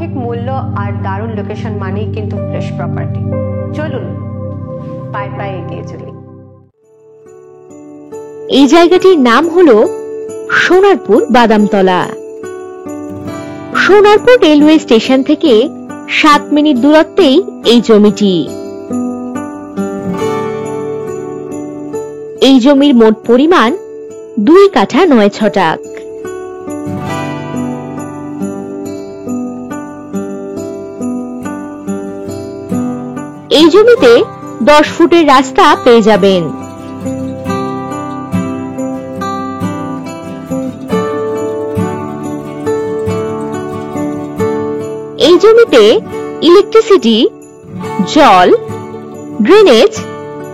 সঠিক মূল্য আর দারুণ লোকেশন মানেই কিন্তু ফ্রেশ প্রপার্টি। চলুন পায়ে পায়ে এগিয়ে চলি। এই জায়গাটির নাম হলো সোনারপুর বাদামতলা। সোনারপুর রেলওয়ে স্টেশন থেকে 7 মিনিট দূরত্বেই এই জমিটি। এই জমির মোট পরিমাণ 2 কাঠা 9 ছটাক। এই জমিতে 10 ফুটের রাস্তা পেয়ে যাবেন। এই জমিতে ইলেকট্রিসিটি, জল, ড্রেনেজ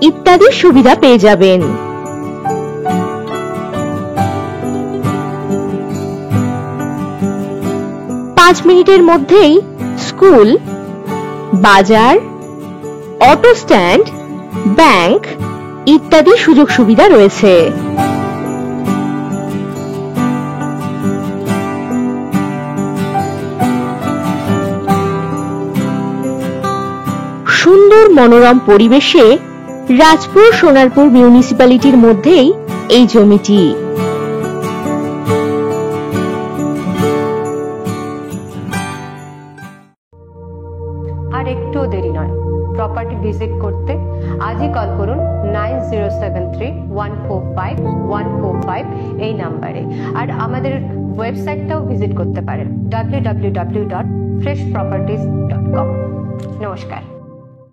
ইত্যাদি সুবিধা পেয়ে যাবেন। পাঁচ মিনিটের মধ্যেই স্কুল, বাজার, অটো স্ট্যান্ড, ব্যাংক ইত্যাদি সুযোগ সুবিধা রয়েছে। সুন্দর মনোরম পরিবেশে রাজপুর সোনারপুর মিউনিসিপ্যালিটির মধ্যেই এই জমিটি। আর একটু দেরি নয়, প্রপার্টি ভিজিট করতে আজই কল করুন 9073145145 এই নাম্বারে। আর আমাদের ওয়েবসাইটটাও ভিজিট করতে পারেন www.freshproperties.com। নমস্কার।